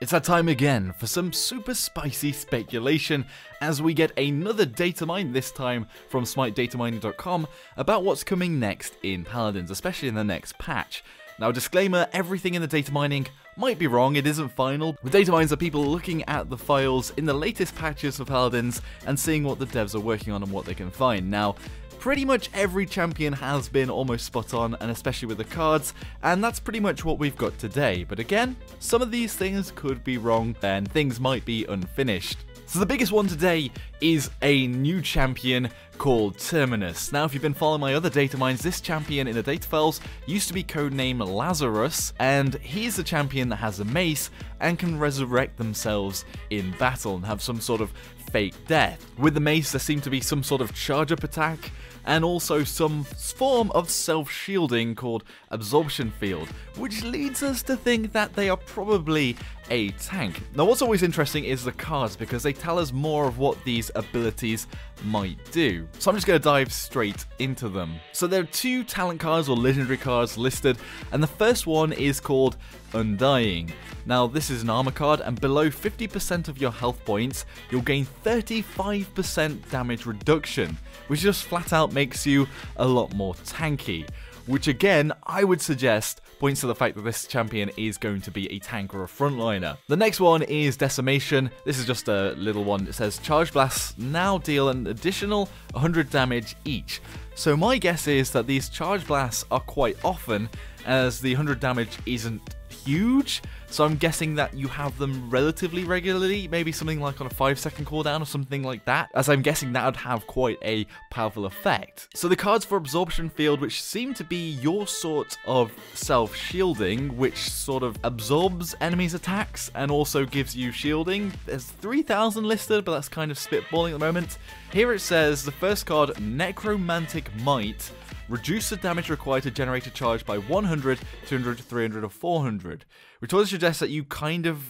It's that time again for some super spicy speculation as we get another datamine, this time from smitedataMining.com, about what's coming next in Paladins, especially in the next patch. Now, disclaimer, everything in the data mining might be wrong, it isn't final. The data mines are people looking at the files in the latest patches of Paladins and seeing what the devs are working on and what they can find. Now, pretty much every champion has been almost spot on, and especially with the cards, and that's pretty much what we've got today. But again, some of these things could be wrong, and things might be unfinished. So the biggest one today is a new champion called Terminus. Now, if you've been following my other data mines, this champion in the data files used to be codenamed Lazarus, and he's the champion that has a mace and can resurrect themselves in battle and have some sort of fake death. With the mace, there seemed to be some sort of charge-up attack, and also some form of self-shielding called Absorption Field, which leads us to think that they are probably a tank. Now, what's always interesting is the cards, because they tell us more of what these abilities might do. So I'm just going to dive straight into them. So there are two talent cards or legendary cards listed, and the first one is called Undying. Now, this is an armor card, and below 50% of your health points, you'll gain 35% damage reduction, which just flat out makes you a lot more tanky. Which again, I would suggest points to the fact that this champion is going to be a tank or a frontliner. The next one is Decimation. This is just a little one. It says Charge Blasts now deal an additional 100 damage each. So my guess is that these Charge Blasts are quite often, as the 100 damage isn't huge, so I'm guessing that you have them relatively regularly, maybe something like on a 5-second cooldown or something like that, as I'm guessing that would have quite a powerful effect. So the cards for Absorption Field, which seem to be your sort of self-shielding, which sort of absorbs enemies' attacks and also gives you shielding. There's 3,000 listed, but that's kind of spitballing at the moment. Here it says the first card, Necromantic Might, reduce the damage required to generate a charge by 100, 200, 300, or 400. Which also suggests that you kind of,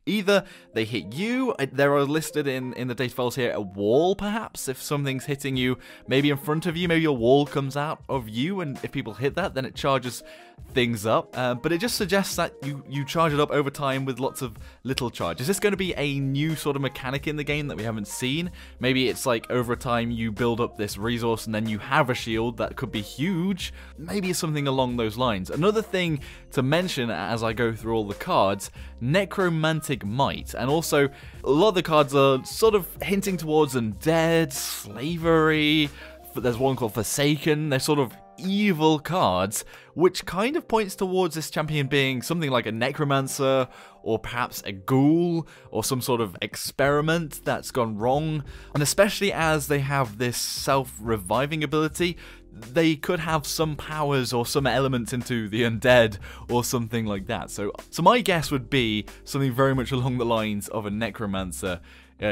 either they hit you, there are listed in the data files here, a wall perhaps, if something's hitting you, maybe in front of you, maybe a wall comes out of you, and if people hit that, then it charges things up. But it just suggests that you charge it up over time with lots of little charge. Is this going to be a new sort of mechanic in the game that we haven't seen? Maybe it's like over time you build up this resource and then you have a shield that could be huge. Maybe it's something along those lines. Another thing to mention as I go through all the cards, Necromantic Might, and also a lot of the cards are sort of hinting towards Undead, Slavery, there's one called Forsaken, they're sort of evil cards, which kind of points towards this champion being something like a necromancer, or perhaps a ghoul, or some sort of experiment that's gone wrong. And especially as they have this self-reviving ability, they could have some powers or some elements into the undead or something like that. So my guess would be something very much along the lines of a necromancer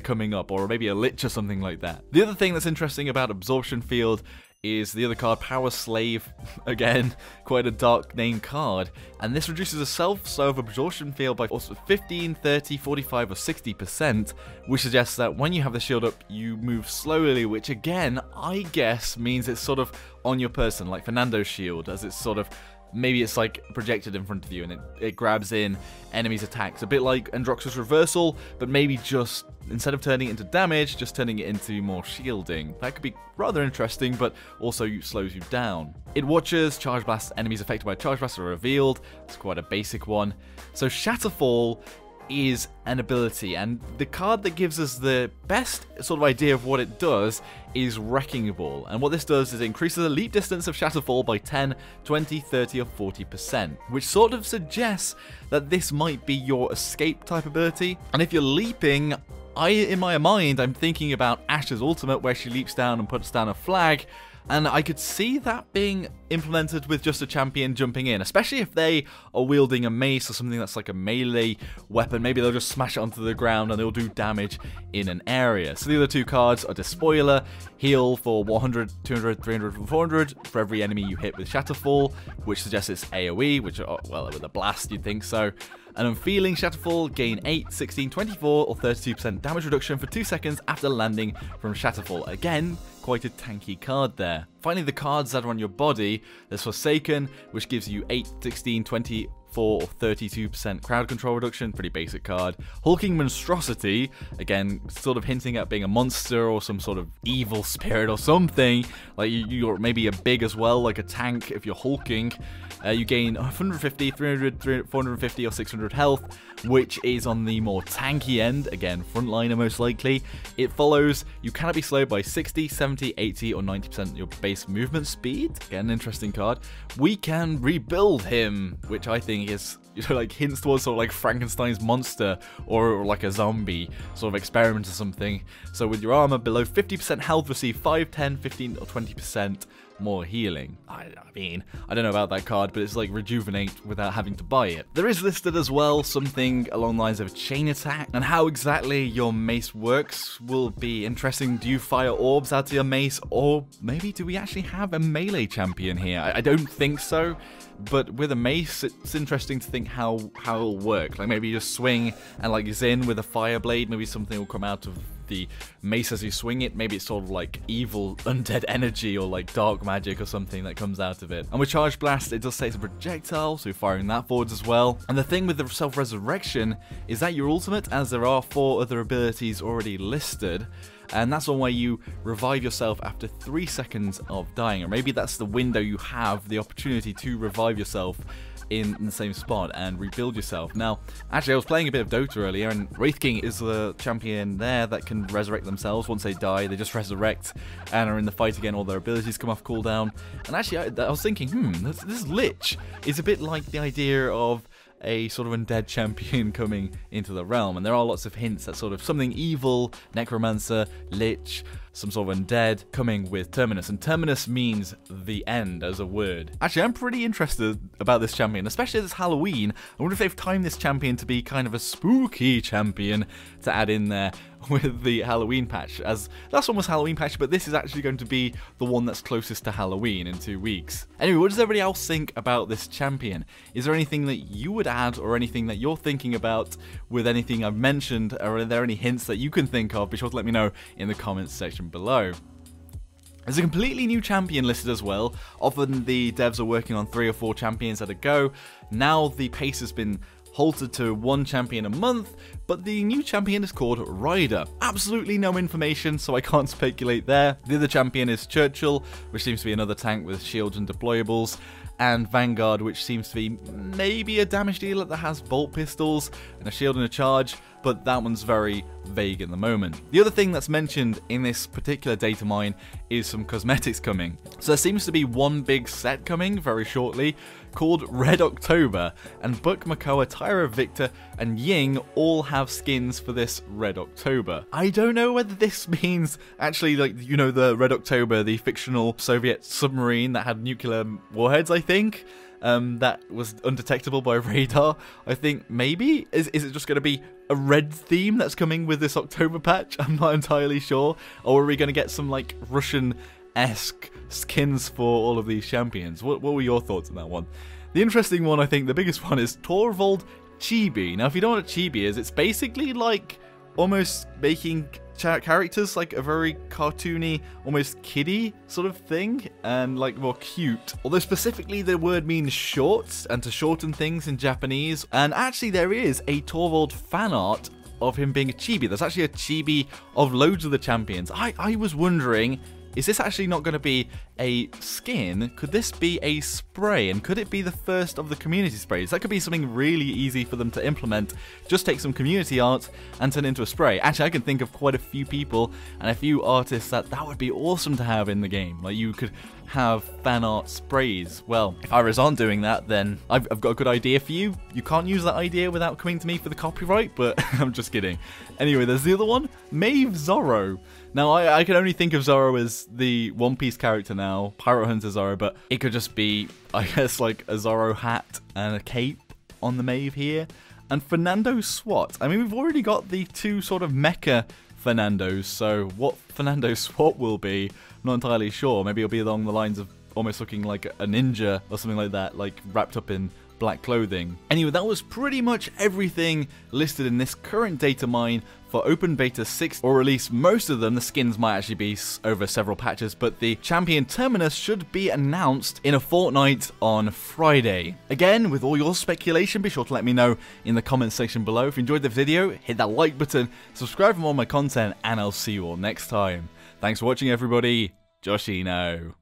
coming up, or maybe a lich or something like that. The other thing that's interesting about Absorption Field is the other card, Power Slave. Again, quite a dark name card. And this reduces the self-absorption field by 15, 30, 45, or 60%, which suggests that when you have the shield up, you move slowly, which again, I guess means it's sort of on your person, like Fernando's shield, as it's sort of, maybe it's like projected in front of you and it grabs in enemies' attacks. A bit like Androx's Reversal, but maybe just, instead of turning it into damage, just turning it into more shielding. That could be rather interesting, but also slows you down. It watches Charge Blast. Enemies affected by Charge Blast are revealed. It's quite a basic one. So Shatterfall is an ability, and the card that gives us the best sort of idea of what it does is Wrecking Ball. And what this does is it increases the leap distance of Shatterfall by 10, 20, 30, or 40%, which sort of suggests that this might be your escape type ability. And if you're leaping, in my mind, I'm thinking about Ashe's ultimate, where she leaps down and puts down a flag, and I could see that being implemented with just a champion jumping in, especially if they are wielding a mace or something that's like a melee weapon. Maybe they'll just smash it onto the ground and it'll do damage in an area. So the other two cards are Despoiler, heal for 100, 200, 300, and 400 for every enemy you hit with Shatterfall, which suggests it's AoE, which, well, with a blast you'd think so. And Unfeeling Shatterfall, gain 8, 16, 24, or 32% damage reduction for 2 seconds after landing from Shatterfall. Again, quite a tanky card there. Finally, the cards that are on your body, there's Forsaken, which gives you 8, 16, 20, for 32% crowd control reduction, pretty basic card. Hulking Monstrosity, again, sort of hinting at being a monster or some sort of evil spirit or something. Like you're maybe a big as well, like a tank if you're hulking. You gain 150, 300, 450 or 600 health, which is on the more tanky end. Again, frontliner most likely. It follows, you cannot be slowed by 60, 70, 80 or 90% your base movement speed. Again, an interesting card. We can rebuild him, which I think is, you know, like hints towards sort of like Frankenstein's monster or like a zombie sort of experiment or something. So with your armor below 50% health, receive 5, 10, 15 or 20% more healing. I mean, I don't know about that card, but it's like rejuvenate without having to buy it. There is listed as well something along the lines of a chain attack, and how exactly your mace works will be interesting. Do you fire orbs out of your mace, or maybe do we actually have a melee champion here? I don't think so, but with a mace, it's interesting to think how it'll work. Like maybe you just swing and like Zin with a fire blade, maybe something will come out of the mace as you swing it. Maybe it's sort of like evil undead energy or like dark magic or something that comes out of it. And with Charge Blast, it does say it's a projectile, so you're firing that forwards as well. And the thing with the self-resurrection is that your ultimate, as there are 4 other abilities already listed, and that's one where you revive yourself after 3 seconds of dying, or maybe that's the window you have the opportunity to revive yourself in the same spot and rebuild yourself. Now, actually, I was playing a bit of Dota earlier, and Wraith King is the champion there that can resurrect themselves. Once they die, they just resurrect and are in the fight again. All their abilities come off cooldown. And actually, I was thinking, this Lich is a bit like the idea of a sort of undead champion coming into the realm, and there are lots of hints at sort of something evil, necromancer, lich, some sort of undead coming with Terminus, and Terminus means the end as a word. Actually, I'm pretty interested about this champion, especially this Halloween. I wonder if they've timed this champion to be kind of a spooky champion to add in there with the Halloween patch, as last one was Halloween patch, but this is actually going to be the one that's closest to Halloween in 2 weeks. Anyway, what does everybody else think about this champion? Is there anything that you would add, or anything that you're thinking about with anything I've mentioned, or are there any hints that you can think of? Be sure to let me know in the comments section below. There's a completely new champion listed as well. Often the devs are working on 3 or 4 champions at a go. Now the pace has been halted to 1 champion a month, but the new champion is called Ryder. Absolutely no information, so I can't speculate there. The other champion is Churchill, which seems to be another tank with shields and deployables, and Vanguard, which seems to be maybe a damage dealer that has bolt pistols and a shield and a charge, but that one's very vague at the moment. The other thing that's mentioned in this particular data mine is some cosmetics coming. So there seems to be one big set coming very shortly called Red October, and Buck, Makoa, Tyra, Victor, and Ying all have skins for this Red October. I don't know whether this means actually, like, you know, the Red October, the fictional Soviet submarine that had nuclear warheads, I think, that was undetectable by radar. I think maybe, is it just going to be a red theme that's coming with this October patch? I'm not entirely sure. Or are we going to get some like Russian-esque skins for all of these champions? What were your thoughts on that one? The interesting one, I think, the biggest one, is Torvald Chibi. Now, if you don't know what Chibi is, it's basically like almost making characters like a very cartoony, almost kiddie sort of thing, and like more cute. Although specifically the word means short, and to shorten things in Japanese. And actually there is a Torvald fan art of him being a chibi. There's actually a chibi of loads of the champions. I was wondering, is this actually not going to be a skin? Could this be a spray? And could it be the first of the community sprays? That could be something really easy for them to implement. Just take some community art and turn it into a spray. Actually, I can think of quite a few people and a few artists that would be awesome to have in the game. Like, you could have fan art sprays. Well, if hi-rez aren't doing that, then I've got a good idea for you. You can't use that idea without coming to me for the copyright, but I'm just kidding. Anyway, there's the other one, Maeve Zorro. Now, I can only think of Zorro as the One Piece character now, Pirate Hunter Zorro, but it could just be, I guess, like a Zorro hat and a cape on the Maeve here. And Fernando SWAT. I mean, we've already got the 2 sort of mecha Fernandos, so what Fernando SWAT will be, I'm not entirely sure. Maybe it'll be along the lines of almost looking like a ninja or something like that, like wrapped up in black clothing. Anyway, that was pretty much everything listed in this current data mine for Open Beta 6, or at least most of them. The skins might actually be over several patches, but the champion Terminus should be announced in a fortnight on Friday. Again, with all your speculation, be sure to let me know in the comments section below. If you enjoyed the video, hit that like button, subscribe for more of my content, and I'll see you all next time. Thanks for watching, everybody. Joshino.